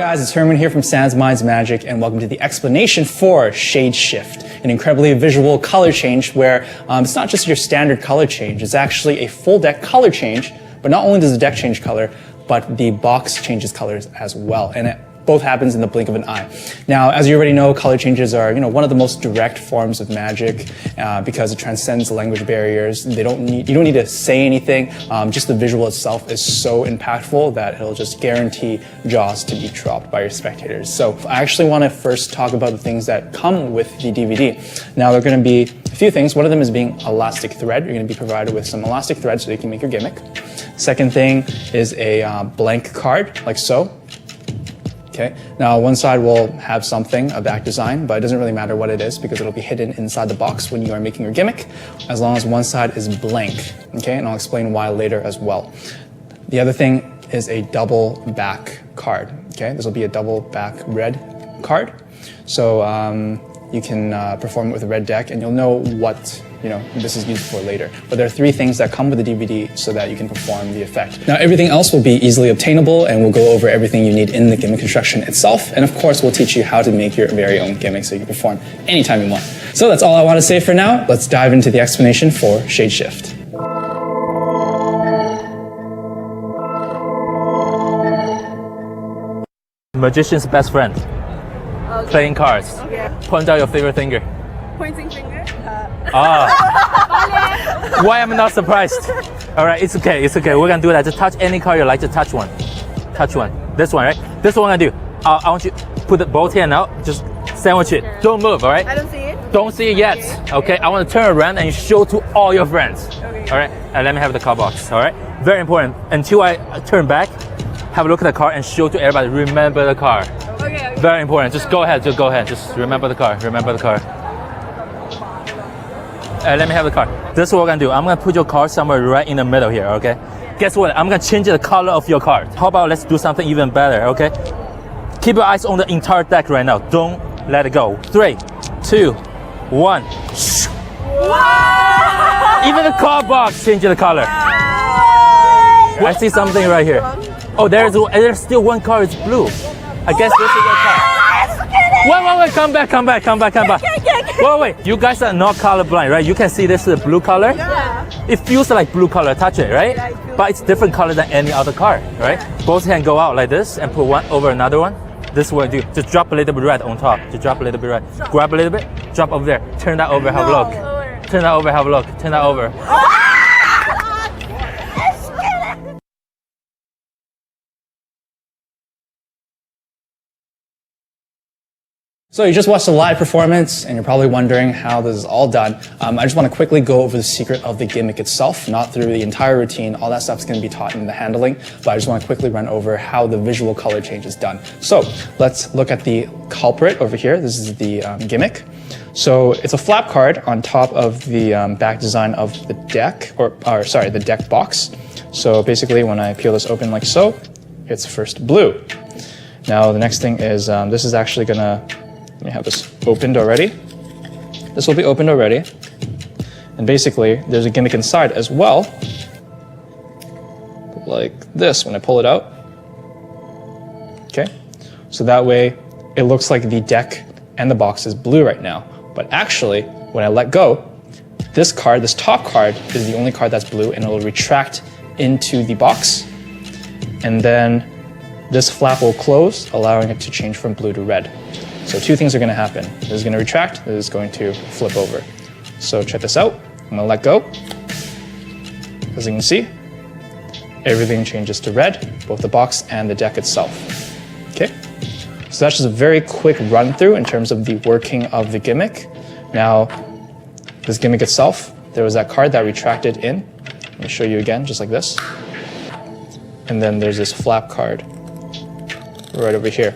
guys, it's Herman here from Sans Minds Magic, and welcome to the explanation for ShadeShift, an incredibly visual color change where it's not just your standard color change, it's actually a full deck color change, but not only does the deck change color, but the box changes colors as well, and it both happens in the blink of an eye. Now, as you already know, color changes are one of the most direct forms of magic because it transcends language barriers. You don't need to say anything. Just the visual itself is so impactful that it'll just guarantee jaws to be dropped by your spectators. So I actually want to first talk about the things that come with the DVD. Now, there are going to be a few things. One of them is being elastic thread. You're going to be provided with some elastic thread so you can make your gimmick. Second thing is a blank card, like so. Okay. Now, one side will have something, a back design, but it doesn't really matter what it is because it'll be hidden inside the box when you are making your gimmick, as long as one side is blank. Okay, and I'll explain why later as well. The other thing is a double back card. Okay, this will be a double back red card. So you can perform it with a red deck, and you'll know what this is used for later. But there are three things that come with the DVD so that you can perform the effect. Now, everything else will be easily obtainable, and we'll go over everything you need in the gimmick construction itself. And of course, we'll teach you how to make your very own gimmick so you can perform anytime you want. So that's all I want to say for now. Let's dive into the explanation for ShadeShift. Magician's best friend. Okay. Playing cards. Okay. Point out your favorite finger. Pointing finger. Why am I not surprised? All right, it's okay. We're gonna do that. Just touch any card you like. Just touch one. Touch one. This one, right? This one I'm gonna do. I want you to put both hands out. Just sandwich it. Don't move. All right? I don't see it. Don't see it yet. Okay. I want to turn around and show to all your friends. Okay. All right. And let me have the card box. All right. Very important. Until I turn back, have a look at the card and show to everybody. Remember the card. Okay. Very important. Just go ahead. Just remember the card. Remember the card. Let me have the card. This is what we're gonna do. I'm gonna put your card somewhere right in the middle here, okay? Guess what? I'm gonna change the color of your card. How about let's do something even better, okay? Keep your eyes on the entire deck right now. Don't let it go. 3, 2, 1. Wow! Even the card box changes the color. I see something right here. Oh, there's still one card. It's blue. I guess this is your card. Wait, come back. Wait, you guys are not colorblind, right? You can see this is a blue color. Yeah. It feels like blue color, touch it, right? Yeah, But it's different color than any other card, right? Both hands go out like this and put one over another one. This is what I do. Just drop a little bit red on top. Just drop a little bit red. Grab a little bit, drop over there. Turn that over, have a look. Turn that over, have a look. Turn that over. So you just watched a live performance, and you're probably wondering how this is all done. I just want to quickly go over the secret of the gimmick itself, not through the entire routine. All that stuff's going to be taught in the handling, but I just want to quickly run over how the visual color change is done. So let's look at the culprit over here. This is the gimmick. So it's a flap card on top of the back design of the deck, the deck box. So basically, when I peel this open like so, it's first blue. Now the next thing is this is actually gonna. Let me have this opened already. This will be opened already. And basically, there's a gimmick inside as well. Like this, when I pull it out. Okay? So that way, it looks like the deck and the box is blue right now. But actually, when I let go, this card, this top card, is the only card that's blue, and it will retract into the box. And then this flap will close, allowing it to change from blue to red. So two things are going to happen. This is going to retract, this is going to flip over. So check this out. I'm going to let go. As you can see, everything changes to red, both the box and the deck itself. Okay? So that's just a very quick run through in terms of the working of the gimmick. Now, this gimmick itself, there was that card that retracted in. Let me show you again, just like this. And then there's this flap card right over here.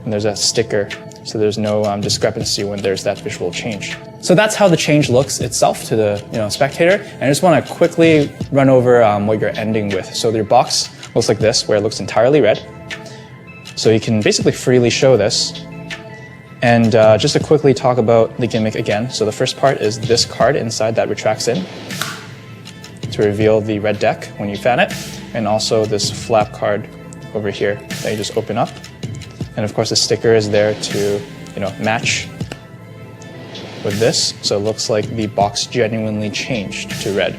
And there's that sticker, so there's no discrepancy when there's that visual change. So that's how the change looks itself to the spectator. And I just want to quickly run over what you're ending with. So your box looks like this, where it looks entirely red. So you can basically freely show this. And just to quickly talk about the gimmick again. So the first part is this card inside that retracts in to reveal the red deck when you fan it. And also this flap card over here that you just open up. And of course the sticker is there to, match with this. So it looks like the box genuinely changed to red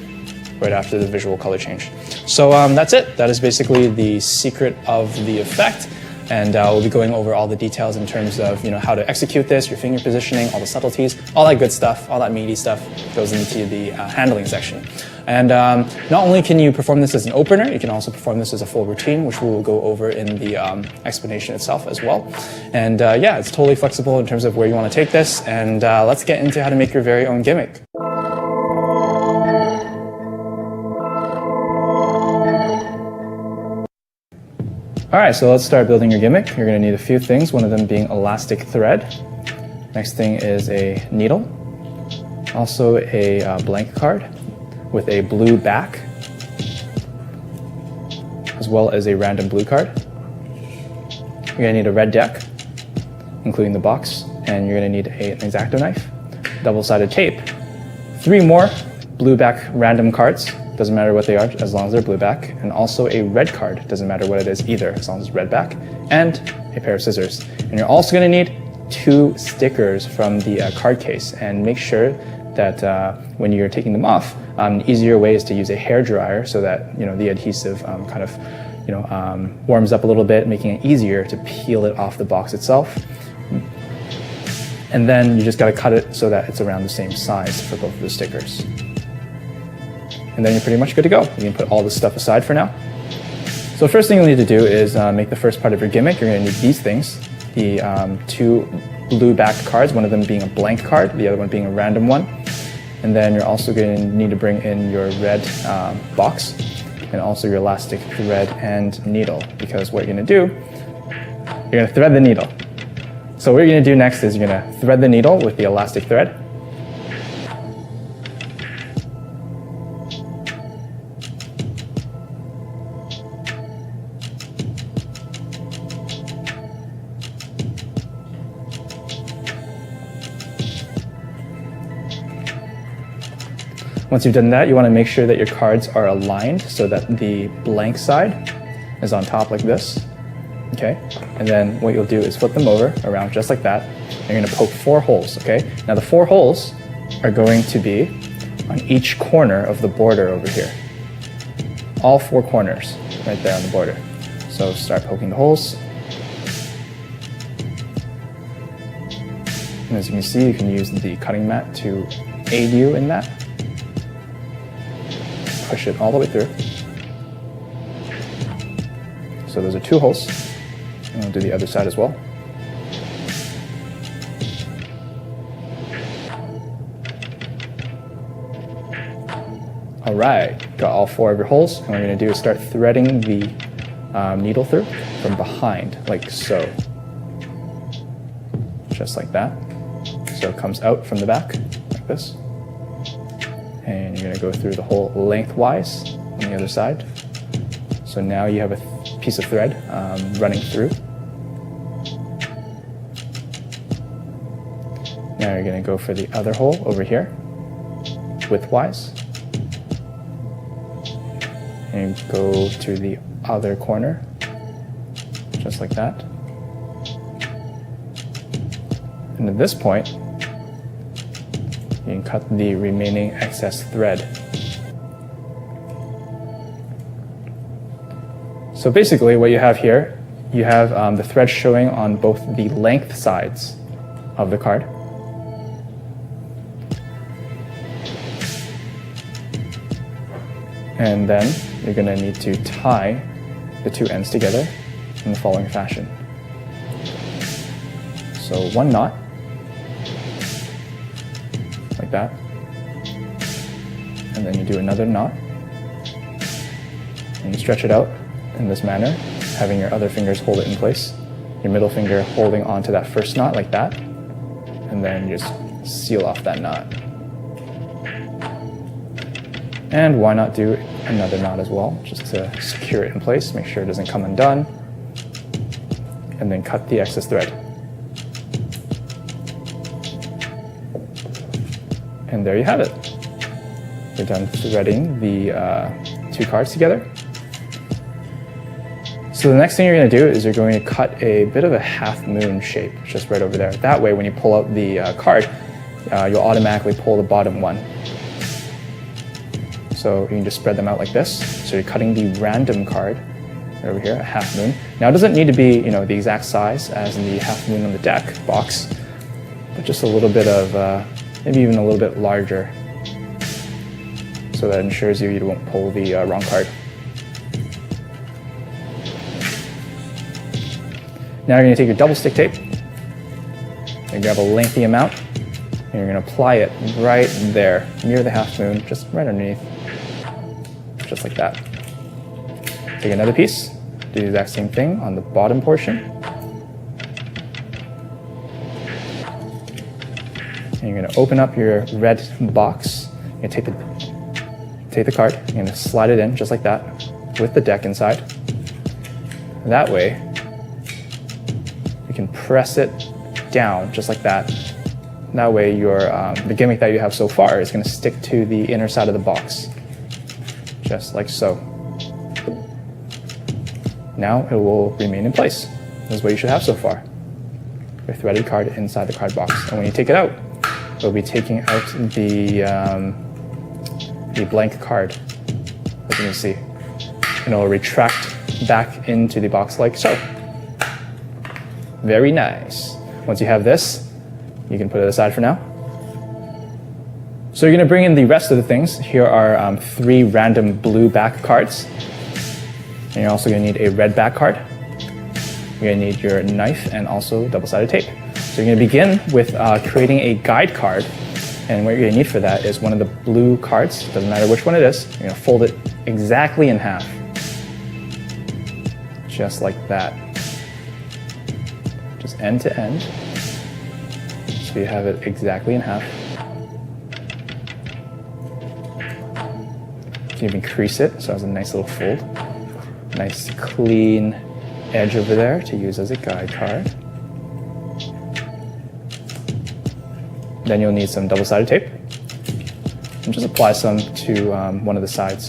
right after the visual color change. So that's it. That is basically the secret of the effect. And we'll be going over all the details in terms of how to execute this, your finger positioning, all the subtleties, all that good stuff, all that meaty stuff goes into the handling section. And not only can you perform this as an opener, you can also perform this as a full routine, which we will go over in the explanation itself as well. And yeah, it's totally flexible in terms of where you want to take this. And let's get into how to make your very own gimmick. All right, so let's start building your gimmick. You're going to need a few things, one of them being elastic thread. Next thing is a needle, also a blank card with a blue back, as well as a random blue card. You're going to need a red deck, including the box, and you're going to need an X-Acto knife, double-sided tape, 3 more blue back random cards. Doesn't matter what they are, as long as they're blue back, and also a red card. Doesn't matter what it is either, as long as it's red back, and a pair of scissors. And you're also going to need 2 stickers from the card case, and make sure that when you're taking them off, an easier way is to use a hair dryer so that the adhesive kind of warms up a little bit, making it easier to peel it off the box itself. And then you just got to cut it so that it's around the same size for both of the stickers. And then you're pretty much good to go. You can put all this stuff aside for now. So the first thing you'll need to do is make the first part of your gimmick. You're going to need these things, the 2 blue back cards, one of them being a blank card, the other one being a random one. And then you're also going to need to bring in your red box and also your elastic thread and needle, because what you're going to do, you're going to thread the needle. So what you're going to do next is you're going to thread the needle with the elastic thread. Once you've done that, you want to make sure that your cards are aligned so that the blank side is on top like this, okay? And then what you'll do is flip them over around just like that. And you're going to poke 4 holes, okay? Now the 4 holes are going to be on each corner of the border over here. All 4 corners right there on the border. So start poking the holes. And as you can see, you can use the cutting mat to aid you in that. Push it all the way through. So those are 2 holes. And we'll do the other side as well. All right, got all 4 of your holes. And what we're going to do is start threading the needle through from behind, like so. Just like that. So it comes out from the back, like this. And you're going to go through the hole lengthwise on the other side. So now you have a piece of thread running through. Now you're going to go for the other hole over here, widthwise. And go to the other corner, just like that. And at this point, you can cut the remaining excess thread. So basically what you have here, you have the thread showing on both the length sides of the card. And then you're going to need to tie the 2 ends together in the following fashion. So 1 knot, like that. And then you do another knot. And you stretch it out in this manner, having your other fingers hold it in place. Your middle finger holding onto that first knot like that. And then you just seal off that knot. And why not do another knot as well, just to secure it in place, make sure it doesn't come undone. And then cut the excess thread. And there you have it. You're done threading the 2 cards together. So the next thing you're going to do is you're going to cut a bit of a half moon shape, just right over there. That way, when you pull out the card, you'll automatically pull the bottom one. So you can just spread them out like this. So you're cutting the random card right over here, a half moon. Now it doesn't need to be, the exact size as in the half moon on the deck box, but just a little bit of, maybe even a little bit larger. So that ensures you won't pull the wrong card. Now you're going to take your double stick tape and grab a lengthy amount, and you're going to apply it right there, near the half moon, just right underneath, just like that. Take another piece, do the exact same thing on the bottom portion. And you're going to open up your red box. You're going to take the card, you're going to slide it in just like that with the deck inside. That way, you can press it down just like that. That way the gimmick that you have so far is going to stick to the inner side of the box, just like so. Now it will remain in place. This is what you should have so far. Your threaded card inside the card box. And when you take it out, it'll be taking out the blank card, as you can see. And it'll retract back into the box like so. Very nice. Once you have this, you can put it aside for now. So you're going to bring in the rest of the things. Here are 3 random blue back cards. And you're also going to need a red back card. You're going to need your knife and also double-sided tape. So you're going to begin with creating a guide card. And what you're going to need for that is one of the blue cards. Doesn't matter which one it is. You're going to fold it exactly in half. Just like that. Just end to end. So you have it exactly in half. You can even crease it so it has a nice little fold. Nice clean edge over there to use as a guide card. Then you'll need some double-sided tape. And just apply some to one of the sides.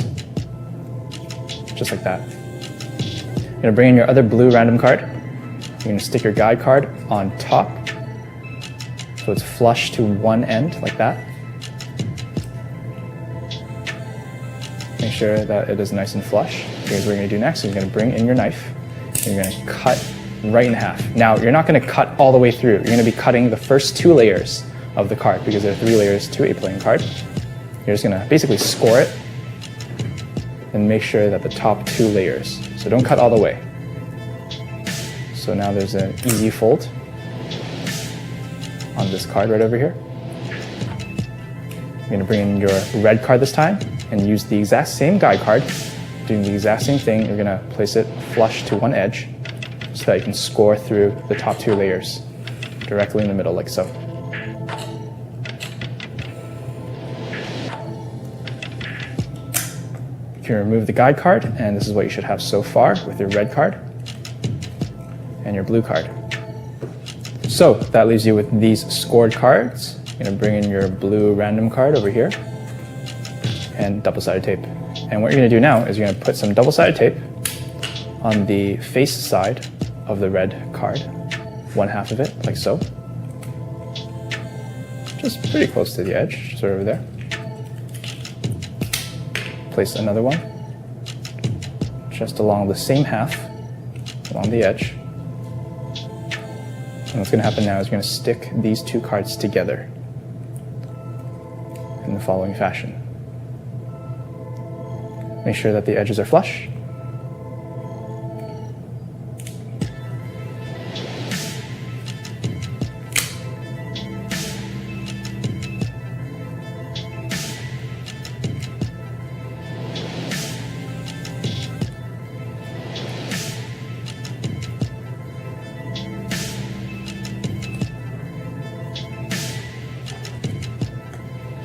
Just like that. You're going to bring in your other blue random card. You're going to stick your guide card on top, so it's flush to one end, like that. Make sure that it is nice and flush. Here's what you're going to do next. You're going to bring in your knife, and you're going to cut right in half. Now, you're not going to cut all the way through. You're going to be cutting the first 2 layers of the card, because there are 3 layers to a playing card. You're just going to basically score it, and make sure that the top 2 layers. So don't cut all the way. So now there's an easy fold on this card right over here. You're going to bring in your red card this time and use the exact same guide card. Doing the exact same thing, you're going to place it flush to one edge so that you can score through the top 2 layers directly in the middle, like so. You can remove the guide card, and this is what you should have so far with your red card and your blue card. So that leaves you with these scored cards. You're going to bring in your blue random card over here and double-sided tape. And what you're going to do now is you're going to put some double-sided tape on the face side of the red card, one half of it, like so. Just pretty close to the edge, just right over there. Place another one just along the same half, along the edge. And what's going to happen now is you're going to stick these 2 cards together in the following fashion. Make sure that the edges are flush.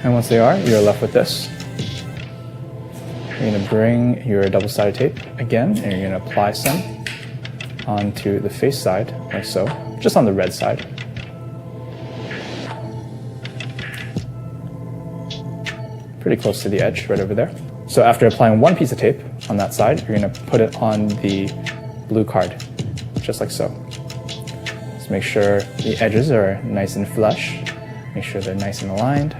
And once they are, you're left with this. You're going to bring your double-sided tape again, and you're going to apply some onto the face side, like so, just on the red side. Pretty close to the edge, right over there. So after applying one piece of tape on that side, you're going to put it on the blue card, just like so. Just make sure the edges are nice and flush. Make sure they're nice and aligned.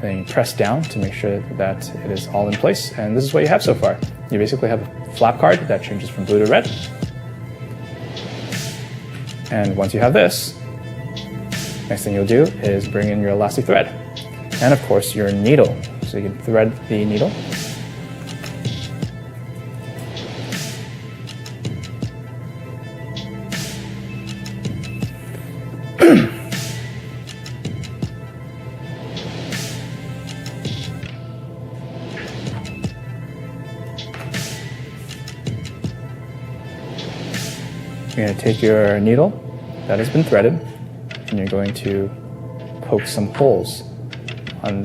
Then you press down to make sure that it is all in place. And this is what you have so far. You basically have a flap card that changes from blue to red. And once you have this, next thing you'll do is bring in your elastic thread. And of course your needle. So you can thread the needle. You're going to take your needle that has been threaded and you're going to poke some holes on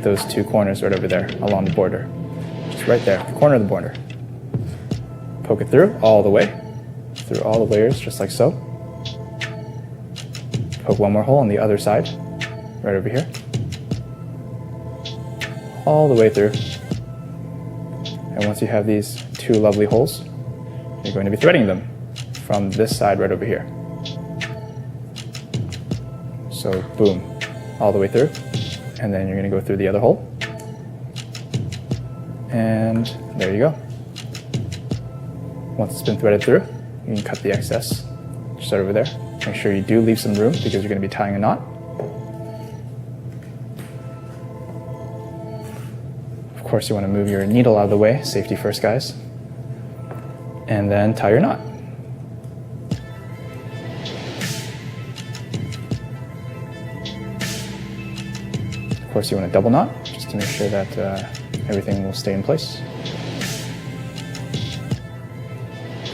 those two corners right over there along the border. Just right there, the corner of the border. Poke it through all the way, through all the layers just like so. Poke one more hole on the other side, right over here. All the way through. And once you have these two lovely holes, you're going to be threading them from this side right over here. So boom, all the way through. And then you're going to go through the other hole. And there you go. Once it's been threaded through, you can cut the excess just right over there. Make sure you do leave some room because you're going to be tying a knot. Of course, you want to move your needle out of the way, safety first, guys. And then tie your knot. Of course, you want a double knot just to make sure that everything will stay in place.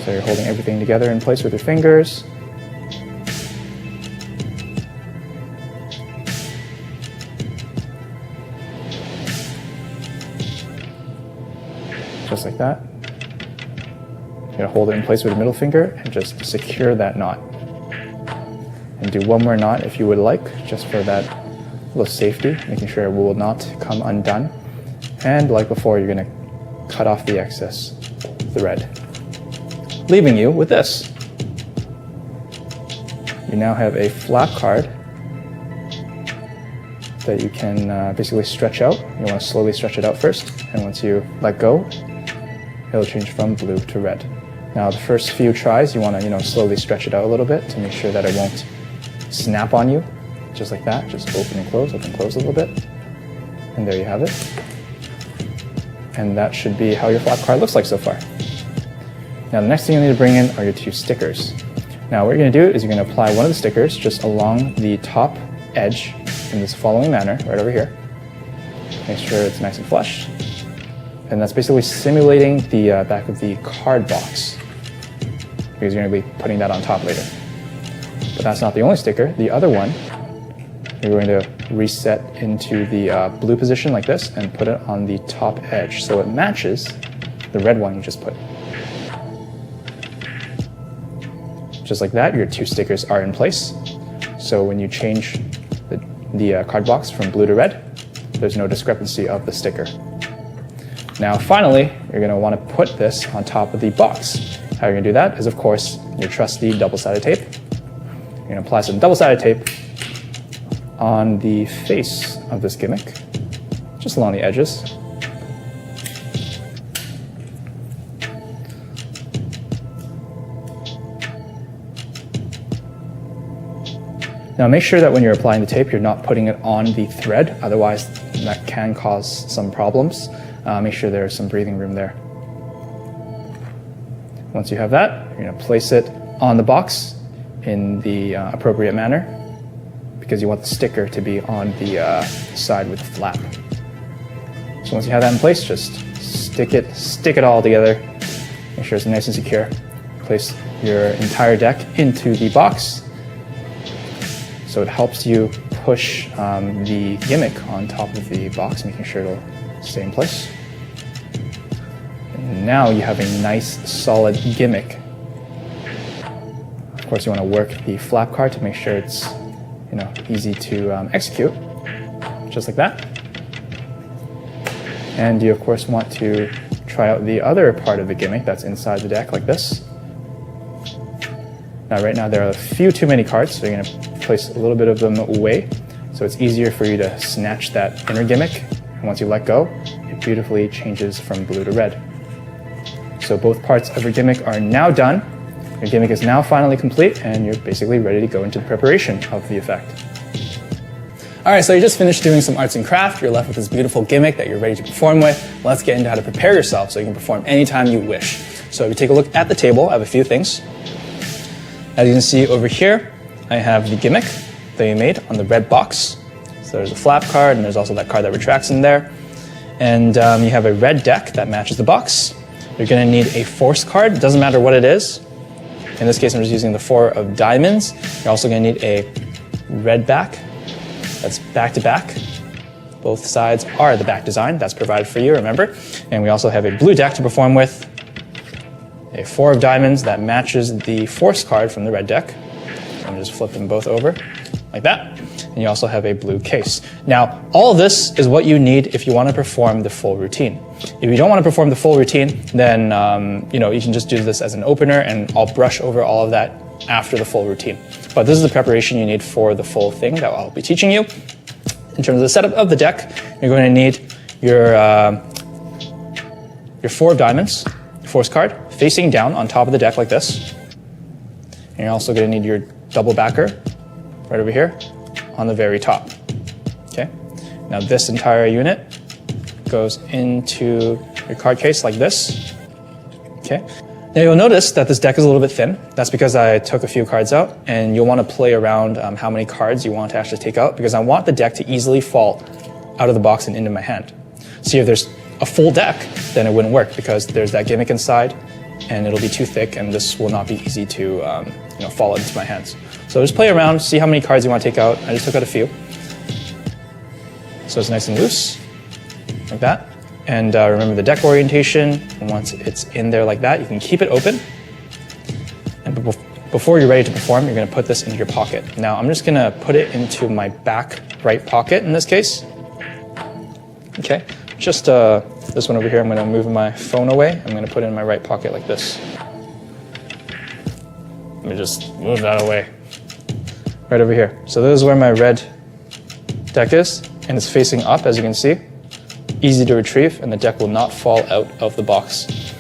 So you're holding everything together in place with your fingers. Just like that. You're going to hold it in place with your middle finger and just secure that knot. And do one more knot if you would like, just for that little safety, making sure it will not come undone. And like before, you're going to cut off the excess thread, leaving you with this. You now have a flap card that you can basically stretch out. You want to slowly stretch it out first, and once you let go, it'll change from blue to red. Now the first few tries, you want to slowly stretch it out a little bit to make sure that it won't snap on you, just like that. Just open and close a little bit. And there you have it. And that should be how your flap card looks like so far. Now the next thing you need to bring in are your two stickers. Now what you're going to do is you're going to apply one of the stickers just along the top edge in this following manner, right over here. Make sure it's nice and flush. And that's basically simulating the back of the card box, because you're going to be putting that on top later. But that's not the only sticker. The other one, you're going to reset into the blue position like this and put it on the top edge so it matches the red one you just put. Just like that, your two stickers are in place. So when you change the card box from blue to red, there's no discrepancy of the sticker. Now finally, you're going to want to put this on top of the box. How you're going to do that is, of course, your trusty double-sided tape. You're going to apply some double-sided tape on the face of this gimmick, just along the edges. Now make sure that when you're applying the tape, you're not putting it on the thread, otherwise that can cause some problems. Make sure there's some breathing room there. Once you have that, you're going to place it on the box in the appropriate manner, because you want the sticker to be on the side with the flap. So once you have that in place, just stick it all together. Make sure it's nice and secure. Place your entire deck into the box, so it helps you push the gimmick on top of the box, making sure it'll stay in place. And now you have a nice solid gimmick. Of course, you want to work the flap card to make sure it's easy to execute, just like that. And you of course want to try out the other part of the gimmick that's inside the deck, like this. Now, right now there are a few too many cards, so you're going to place a little bit of them away, so it's easier for you to snatch that inner gimmick. And once you let go, it beautifully changes from blue to red. So both parts of your gimmick are now done. Your gimmick is now finally complete, and you're basically ready to go into the preparation of the effect. All right, so you just finished doing some arts and craft. You're left with this beautiful gimmick that you're ready to perform with. Let's get into how to prepare yourself so you can perform anytime you wish. So if you take a look at the table, I have a few things. As you can see over here, I have the gimmick that you made on the red box. So there's a flap card, and there's also that card that retracts in there. And you have a red deck that matches the box. You're going to need a force card. It doesn't matter what it is. In this case, I'm just using the 4 of diamonds. You're also going to need a red back that's back to back. Both sides are the back design. That's provided for you, remember. And we also have a blue deck to perform with. A 4 of diamonds that matches the force card from the red deck. I'm just flip them both over like that. And you also have a blue case. Now, all of this is what you need if you want to perform the full routine. If you don't want to perform the full routine, then you can just do this as an opener, and I'll brush over all of that after the full routine. But this is the preparation you need for the full thing that I'll be teaching you. In terms of the setup of the deck, you're going to need your 4 of diamonds, force card, facing down on top of the deck like this. And you're also going to need your double backer right over here on the very top. Okay. Now this entire unit goes into your card case like this. Okay. Now you'll notice that this deck is a little bit thin. That's because I took a few cards out, and you'll want to play around how many cards you want to actually take out, because I want the deck to easily fall out of the box and into my hand. See, if there's a full deck, then it wouldn't work because there's that gimmick inside, and it'll be too thick, and this will not be easy to fall into my hands. So just play around, see how many cards you want to take out. I just took out a few. So it's nice and loose, like that. And remember the deck orientation. And once it's in there like that, you can keep it open. And before you're ready to perform, you're going to put this into your pocket. Now I'm just going to put it into my back right pocket in this case. Okay, just this one over here, I'm going to move my phone away. I'm going to put it in my right pocket like this. Let me just move that away. Right over here. So this is where my red deck is, and it's facing up, as you can see. Easy to retrieve, and the deck will not fall out of the box.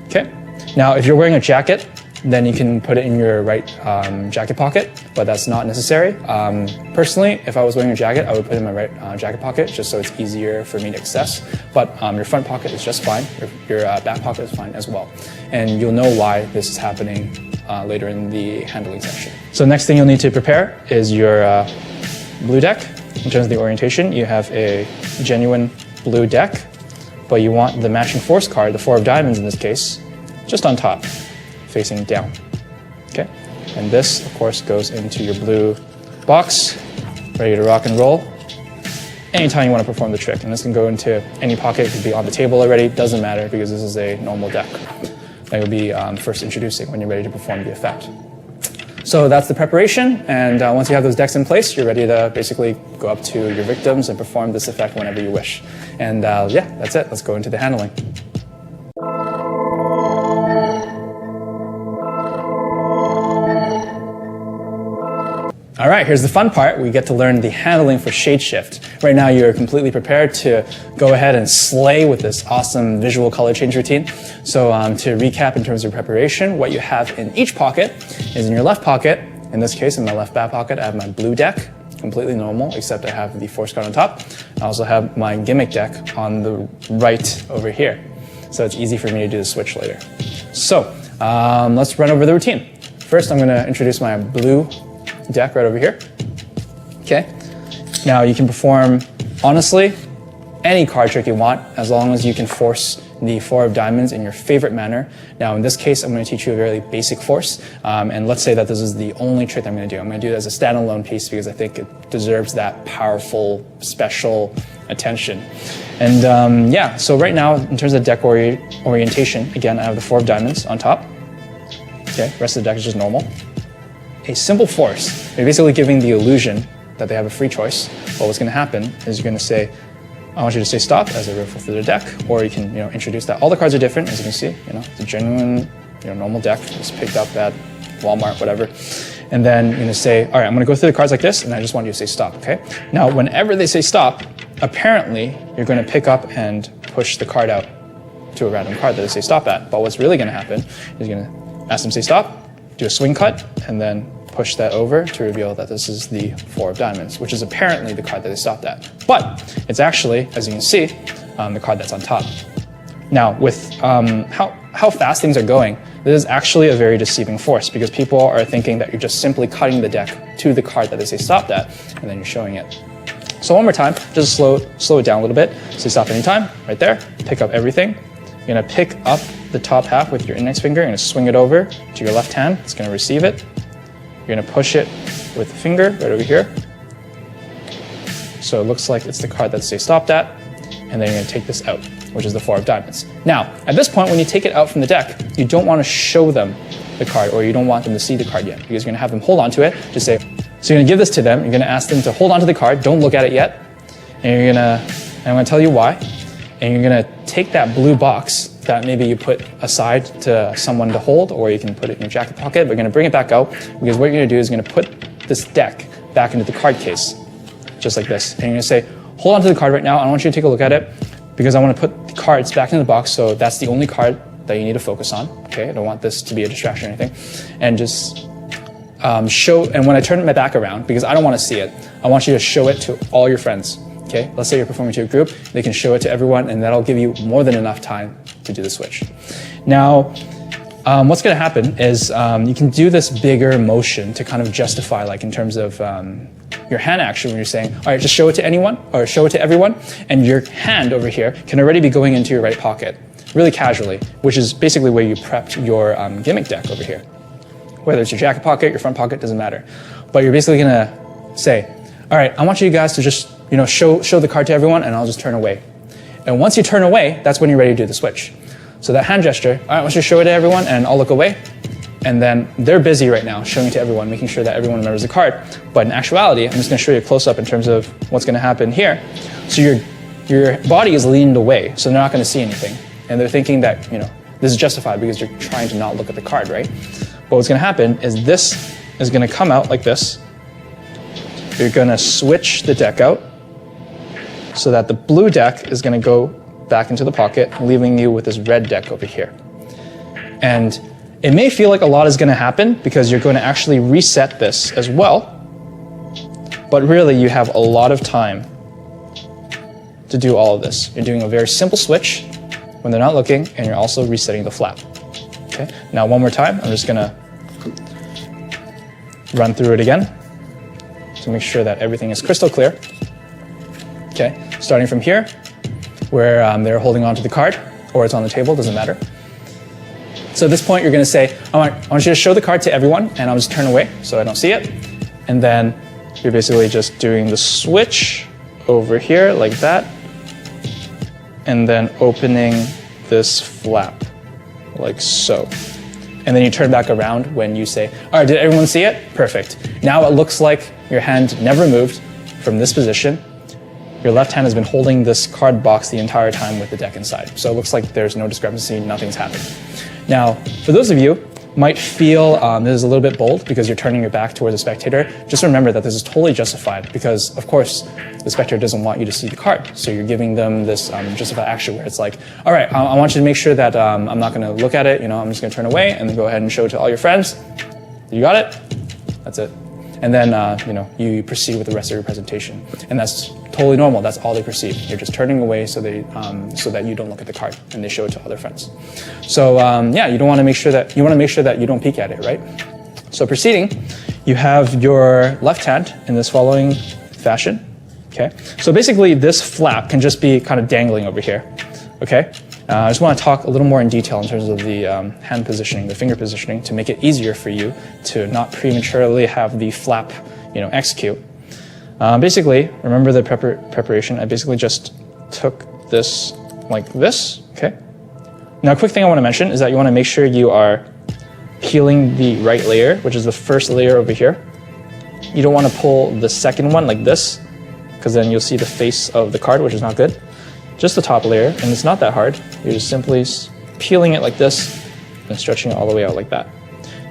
Okay. Now, if you're wearing a jacket, then you can put it in your right jacket pocket, but that's not necessary. Personally, if I was wearing a jacket, I would put it in my right jacket pocket, just so it's easier for me to access. But your front pocket is just fine. Your back pocket is fine as well. And you'll know why this is happening later in the handling section. So next thing you'll need to prepare is your blue deck. In terms of the orientation, you have a genuine blue deck, but you want the matching force card, the 4 of diamonds in this case, just on top, facing down. Okay, and this, of course, goes into your blue box, ready to rock and roll anytime you want to perform the trick. And this can go into any pocket. It could be on the table already, doesn't matter, because this is a normal deck that you'll be first introducing when you're ready to perform the effect. So that's the preparation, and once you have those decks in place, you're ready to basically go up to your victims and perform this effect whenever you wish. And yeah, that's it. Let's go into the handling. All right, here's the fun part. We get to learn the handling for ShadeShift. Right now, you're completely prepared to go ahead and slay with this awesome visual color change routine. So to recap in terms of preparation, what you have in each pocket is in your left pocket. In this case, in my left back pocket, I have my blue deck, completely normal, except I have the force card on top. I also have my gimmick deck on the right over here. So it's easy for me to do the switch later. So let's run over the routine. First, I'm going to introduce my blue deck right over here. Okay. Now you can perform, honestly, any card trick you want, as long as you can force the 4 of diamonds in your favorite manner. Now in this case, I'm going to teach you a very basic force, and let's say that this is the only trick I'm going to do. I'm going to do it as a standalone piece because I think it deserves that powerful, special attention. And yeah, so right now, in terms of deck orientation, again, I have the 4 of diamonds on top. Okay, rest of the deck is just normal. A simple force, you're basically giving the illusion that they have a free choice. But what's going to happen is you're going to say, I want you to say stop as I riffle through the deck, or you can introduce that. All the cards are different, as you can see. It's a genuine normal deck, just picked up at Walmart, whatever. And then you're gonna say, all right, I'm gonna go through the cards like this, and I just want you to say stop, okay? Now, whenever they say stop, apparently you're gonna pick up and push the card out to a random card that they say stop at. But what's really gonna happen is you're gonna ask them to say stop, do a swing cut, and then push that over to reveal that this is the 4 of diamonds, which is apparently the card that they stopped at. But it's actually, as you can see, the card that's on top. Now, with how fast things are going, this is actually a very deceiving force because people are thinking that you're just simply cutting the deck to the card that they say stopped at, and then you're showing it. So one more time, just slow it down a little bit. Say stop anytime, right there. Pick up everything. You're gonna pick up the top half with your index finger. You're gonna swing it over to your left hand. It's gonna receive it. You're gonna push it with the finger right over here. So it looks like it's the card that they stopped at, and then you're gonna take this out, which is the 4 of diamonds. Now, at this point, when you take it out from the deck, you don't want to show them the card, or you don't want them to see the card yet, because you're gonna have them hold on to it. Just say, so you're gonna give this to them. You're gonna ask them to hold on to the card. Don't look at it yet. And I'm gonna tell you why. And you're gonna take that blue box that maybe you put aside to someone to hold, or you can put it in your jacket pocket, but you're gonna bring it back out, because what you're gonna do is you're gonna put this deck back into the card case, just like this. And you're gonna say, hold on to the card right now. I don't want you to take a look at it, because I want to put the cards back in the box, so that's the only card that you need to focus on. Okay, I don't want this to be a distraction or anything. And just show, and when I turn my back around, because I don't want to see it, I want you to show it to all your friends. Okay, let's say you're performing to a group, they can show it to everyone, and that'll give you more than enough time to do the switch. Now, what's going to happen is you can do this bigger motion to kind of justify, like in terms of your hand action, when you're saying, all right, just show it to anyone, or show it to everyone, and your hand over here can already be going into your right pocket, really casually, which is basically where you prepped your gimmick deck over here. Whether it's your jacket pocket, your front pocket, doesn't matter. But you're basically gonna say, all right, I want you guys to just show the card to everyone, and I'll just turn away. And once you turn away, that's when you're ready to do the switch. So that hand gesture, all right, I want you to show it to everyone, and I'll look away. And then they're busy right now showing it to everyone, making sure that everyone remembers the card. But in actuality, I'm just gonna show you a close-up in terms of what's gonna happen here. So your body is leaned away, so they're not gonna see anything. And they're thinking that, this is justified because you're trying to not look at the card, right? But what's gonna happen is this is gonna come out like this. You're gonna switch the deck out so that the blue deck is gonna go back into the pocket, leaving you with this red deck over here. And it may feel like a lot is going to happen because you're going to actually reset this as well, but really you have a lot of time to do all of this. You're doing a very simple switch when they're not looking, and you're also resetting the flap. Okay. Now one more time, I'm just going to run through it again to make sure that everything is crystal clear. Okay, starting from here, where they're holding onto the card, or it's on the table, doesn't matter. So at this point, you're going to say, I want you to show the card to everyone, and I'll just turn away so I don't see it. And then you're basically just doing the switch over here like that, and then opening this flap like so. And then you turn back around when you say, all right, did everyone see it? Perfect. Now it looks like your hand never moved from this position. Your left hand has been holding this card box the entire time with the deck inside. So it looks like there's no discrepancy, nothing's happened. Now, for those of you might feel this is a little bit bold because you're turning your back towards the spectator, just remember that this is totally justified because, of course, the spectator doesn't want you to see the card. So you're giving them this justified action where it's like, all right, I want you to make sure that I'm not going to look at it. I'm just going to turn away and then go ahead and show it to all your friends. You got it? That's it. And then, you proceed with the rest of your presentation. And that's totally normal. That's all they perceive. You're just turning away so that you don't look at the card and they show it to other friends. So, you want to make sure that you don't peek at it, right? So proceeding, you have your left hand in this following fashion, okay? So basically this flap can just be kind of dangling over here, okay? I just want to talk a little more in detail in terms of the hand positioning, the finger positioning, to make it easier for you to not prematurely have the flap, execute. Basically, remember the preparation. I basically just took this like this, okay? Now, a quick thing I want to mention is that you want to make sure you are peeling the right layer, which is the first layer over here. You don't want to pull the second one like this, because because then you'll see the face of the card, which is not good. Just the top layer, and it's not that hard. You're just simply peeling it like this and stretching it all the way out like that.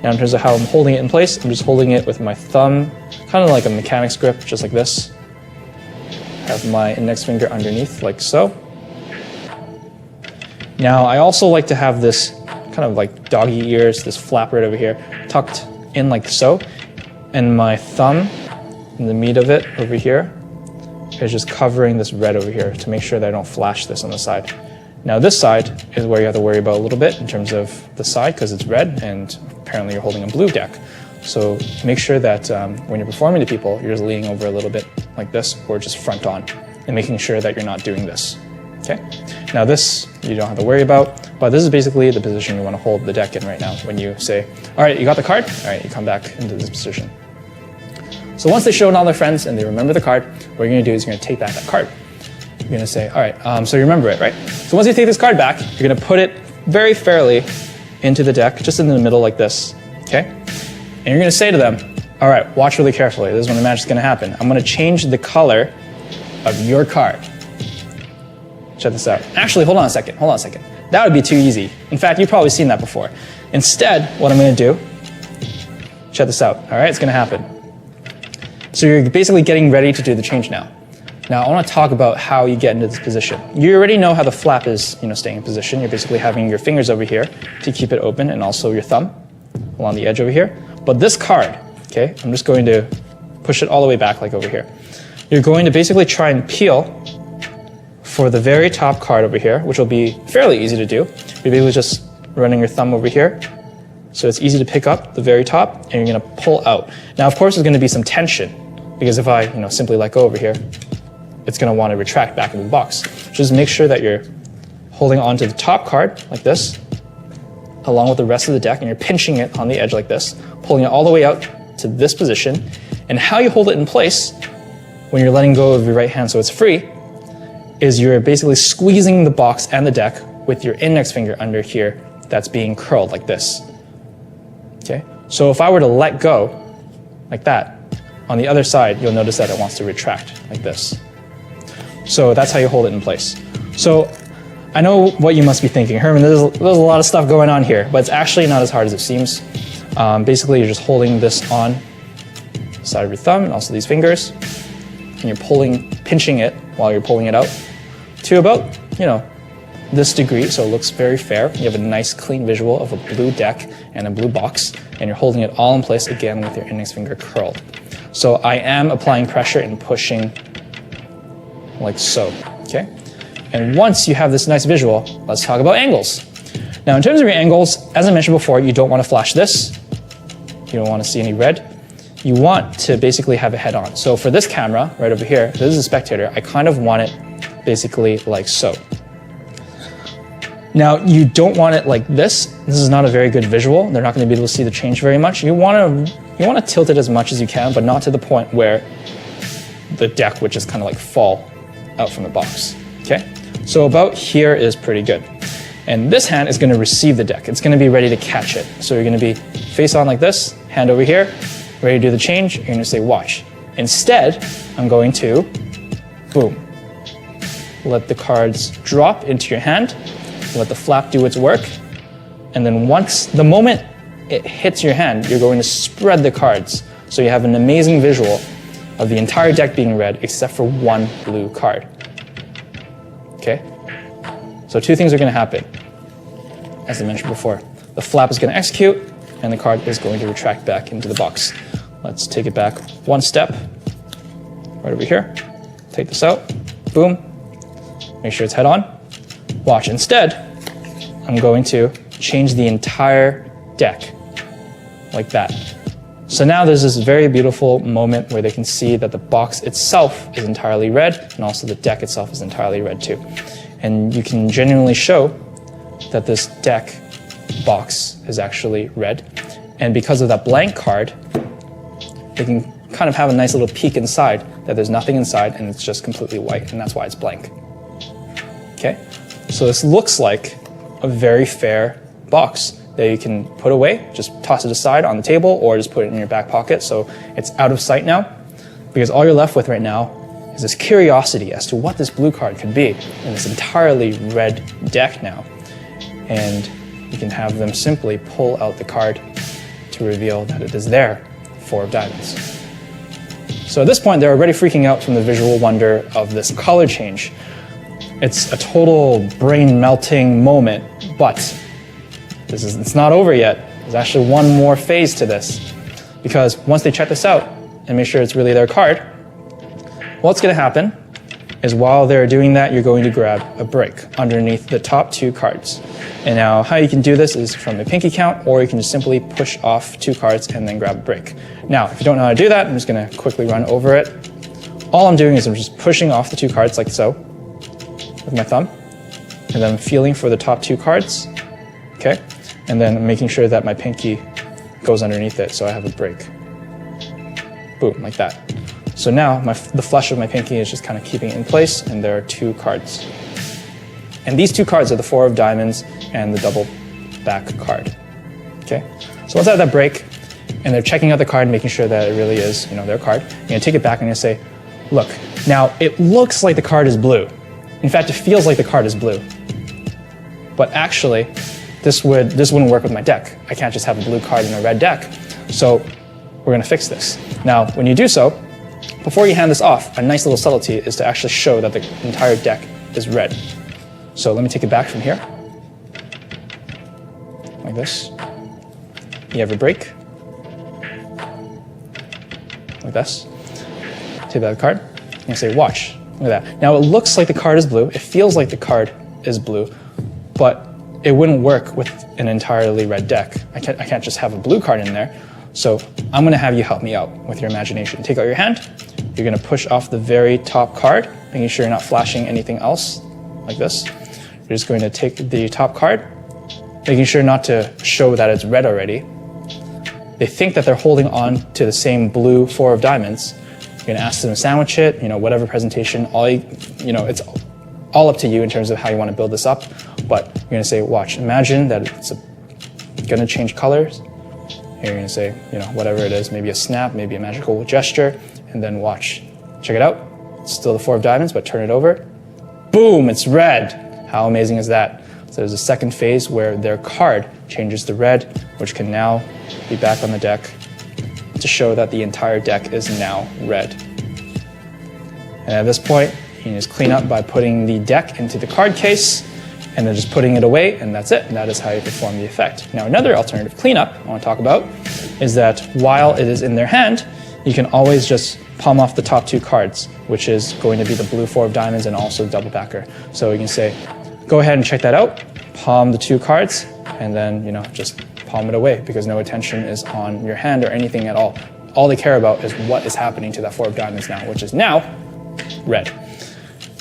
Now in terms of how I'm holding it in place, I'm just holding it with my thumb, kind of like a mechanic's grip, just like this. Have my index finger underneath, like so. Now I also like to have this kind of like doggy ears, this flap right over here, tucked in like so, and my thumb, and the meat of it over here, is just covering this red over here to make sure that I don't flash this on the side. Now this side is where you have to worry about a little bit in terms of the side, because it's red and apparently you're holding a blue deck. So make sure that when you're performing to people, you're just leaning over a little bit like this, or just front on, and making sure that you're not doing this. Okay. Now this you don't have to worry about, but this is basically the position you want to hold the deck in right now. When you say, all right, you got the card? All right, you come back into this position. So once they show it all their friends and they remember the card, what you're going to do is you're going to take back that card. You're going to say, all right, so you remember it, right? So once you take this card back, you're going to put it very fairly into the deck, just in the middle like this, okay? And you're going to say to them, all right, watch really carefully. This is when the magic's going to happen. I'm going to change the color of your card. Check this out. Actually, hold on a second. That would be too easy. In fact, you've probably seen that before. Instead, what I'm going to do, check this out. All right, it's going to happen. So you're basically getting ready to do the change now. Now, I want to talk about how you get into this position. You already know how the flap is, staying in position. You're basically having your fingers over here to keep it open, and also your thumb along the edge over here. But this card, okay, I'm just going to push it all the way back like over here. You're going to basically try and peel for the very top card over here, which will be fairly easy to do. You're basically just running your thumb over here. So it's easy to pick up the very top, and you're going to pull out. Now, of course, there's going to be some tension, because if I simply let go over here, it's going to want to retract back into the box. Just make sure that you're holding onto the top card like this, along with the rest of the deck, and you're pinching it on the edge like this, pulling it all the way out to this position. And how you hold it in place when you're letting go of your right hand so it's free is you're basically squeezing the box and the deck with your index finger under here that's being curled like this. Okay? So if I were to let go like that, on the other side, you'll notice that it wants to retract like this. So that's how you hold it in place. So I know what you must be thinking, Herman, there's a lot of stuff going on here, but it's actually not as hard as it seems. Basically, you're just holding this on the side of your thumb and also these fingers, and you're pinching it while you're pulling it out to about, this degree, so it looks very fair. You have a nice clean visual of a blue deck and a blue box, and you're holding it all in place again with your index finger curled. So I am applying pressure and pushing like so, okay? And once you have this nice visual, let's talk about angles. Now in terms of your angles, as I mentioned before, you don't want to flash this. You don't want to see any red. You want to basically have it head on. So for this camera right over here, this is a spectator, I kind of want it basically like so. Now you don't want it like this. This is not a very good visual. They're not going to be able to see the change very much. You want to tilt it as much as you can, but not to the point where the deck would just kind of like fall out from the box, okay? So about here is pretty good. And this hand is going to receive the deck. It's going to be ready to catch it. So you're going to be face on like this, hand over here, ready to do the change. You're going to say watch. Instead, I'm going to, boom, let the cards drop into your hand, let the flap do its work, and then the moment it hits your hand, you're going to spread the cards. So you have an amazing visual of the entire deck being red except for one blue card. Okay? So two things are going to happen. As I mentioned before, the flap is going to execute and the card is going to retract back into the box. Let's take it back one step, right over here. Take this out, boom. Make sure it's head on. Watch, instead, I'm going to change the entire deck like that. So now there's this very beautiful moment where they can see that the box itself is entirely red and also the deck itself is entirely red too. And you can genuinely show that this deck box is actually red. And because of that blank card, they can kind of have a nice little peek inside that there's nothing inside and it's just completely white, and that's why it's blank. Okay? So this looks like a very fair box that you can put away, just toss it aside on the table or just put it in your back pocket so it's out of sight now, because all you're left with right now is this curiosity as to what this blue card could be in this entirely red deck now. And you can have them simply pull out the card to reveal that it is their 4 of diamonds. So at this point, they're already freaking out from the visual wonder of this color change. It's a total brain-melting moment, but it's not over yet. There's actually one more phase to this. Because once they check this out and make sure it's really their card, what's going to happen is while they're doing that, you're going to grab a break underneath the top 2 cards. And now how you can do this is from a pinky count, or you can just simply push off 2 cards and then grab a break. Now, if you don't know how to do that, I'm just going to quickly run over it. All I'm doing is I'm just pushing off the 2 cards like so with my thumb, and then I'm feeling for the top 2 cards, okay? And then making sure that my pinky goes underneath it so I have a break. Boom, like that. So now the flush of my pinky is just kind of keeping it in place, and there are 2 cards. And these 2 cards are the 4 of diamonds and the double back card. Okay? So once I have that break, and they're checking out the card and making sure that it really is, their card, you're gonna take it back and you're gonna say, look, now it looks like the card is blue. In fact, it feels like the card is blue. But actually, this wouldn't work with my deck. I can't just have a blue card in a red deck. So we're gonna fix this. Now, when you do so, before you hand this off, a nice little subtlety is to actually show that the entire deck is red. So let me take it back from here. Like this. You have a break. Like this. Take that card, and you say, watch. Look at that. Now it looks like the card is blue. It feels like the card is blue, but it wouldn't work with an entirely red deck. I can't just have a blue card in there. So I'm gonna have you help me out with your imagination. Take out your hand. You're gonna push off the very top card, making sure you're not flashing anything else, like this. You're just going to take the top card, making sure not to show that it's red already. They think that they're holding on to the same blue 4 of diamonds. You're gonna ask them to sandwich it, whatever presentation, it's all up to you in terms of how you want to build this up, but you're gonna say, watch, imagine that it's gonna change colors. You're gonna say, whatever it is, maybe a snap, maybe a magical gesture, and then watch. Check it out. It's still the 4 of diamonds, but turn it over. Boom, it's red. How amazing is that? So there's a second phase where their card changes to red, which can now be back on the deck to show that the entire deck is now red. And at this point, you can just clean up by putting the deck into the card case and then just putting it away, and that's it. And that is how you perform the effect. Now, another alternative cleanup I want to talk about is that while it is in their hand, you can always just palm off the top 2 cards, which is going to be the blue 4 of diamonds and also the double backer. So you can say, go ahead and check that out, palm the 2 cards, and then, just palm it away because no attention is on your hand or anything at all. All they care about is what is happening to that 4 of diamonds now, which is now red.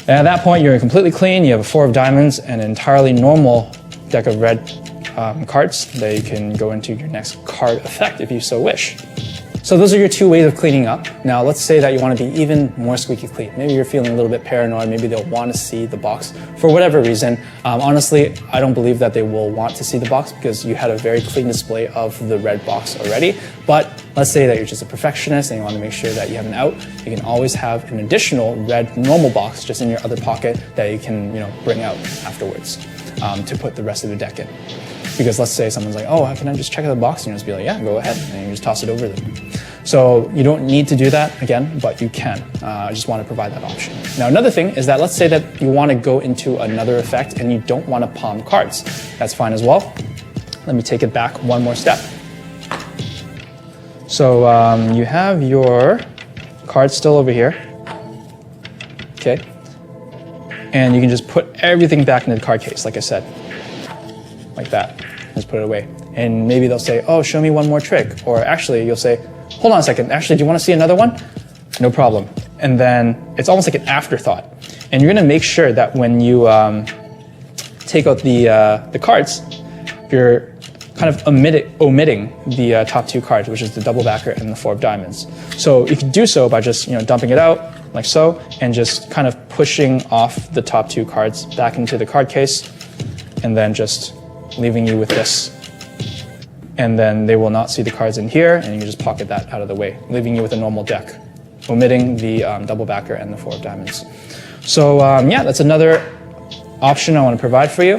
And at that point, you're completely clean. You have a 4 of diamonds and an entirely normal deck of red cards that you can go into your next card effect if you so wish. So those are your 2 ways of cleaning up. Now let's say that you want to be even more squeaky clean. Maybe you're feeling a little bit paranoid. Maybe they'll want to see the box for whatever reason. Honestly, I don't believe that they will want to see the box because you had a very clean display of the red box already. But let's say that you're just a perfectionist and you want to make sure that you have an out. You can always have an additional red normal box just in your other pocket that you can bring out afterwards to put the rest of the deck in. Because let's say someone's like, oh, can I just check out the box? And you just be like, yeah, go ahead. And you just toss it over them. So you don't need to do that again, but you can. I just want to provide that option. Now, another thing is that let's say that you want to go into another effect and you don't want to palm cards. That's fine as well. Let me take it back one more step. So you have your card still over here. Okay. And you can just put everything back into the card case, like I said. Like that. Just put it away. And maybe they'll say, oh, show me one more trick. Or actually, you'll say, hold on a second. Actually, do you want to see another one? No problem. And then it's almost like an afterthought. And you're going to make sure that when you take out the cards, you're kind of omitting the top 2 cards, which is the double backer and the 4 of diamonds. So you can do so by just dumping it out like so, and just kind of pushing off the top 2 cards back into the card case, and then just leaving you with this. And then they will not see the cards in here, and you can just pocket that out of the way, leaving you with a normal deck. omitting the double backer and the 4 of diamonds. So yeah, that's another option I want to provide for you.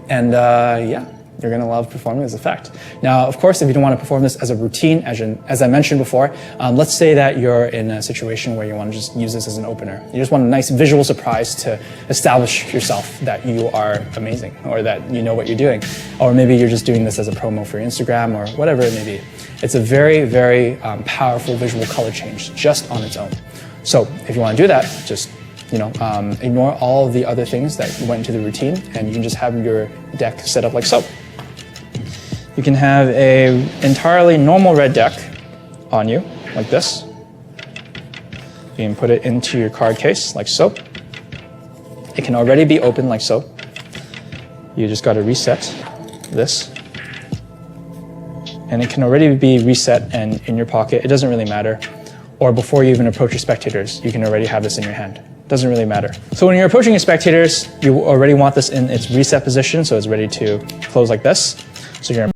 And yeah, you're going to love performing this effect. Now, of course, if you don't want to perform this as a routine, as I mentioned before, let's say that you're in a situation where you want to just use this as an opener. You just want a nice visual surprise to establish yourself that you are amazing, or that you know what you're doing. Or maybe you're just doing this as a promo for your Instagram or whatever it may be. It's a very, very powerful visual color change just on its own. So if you want to do that, just ignore all of the other things that went into the routine, and you can just have your deck set up like so. You can have an entirely normal red deck on you, like this. You can put it into your card case, like so. It can already be opened, like so. You just got to reset this. And it can already be reset and in your pocket. It doesn't really matter. Or before you even approach your spectators, you can already have this in your hand. Doesn't really matter. So when you're approaching your spectators, you already want this in its reset position, so it's ready to close like this. So you're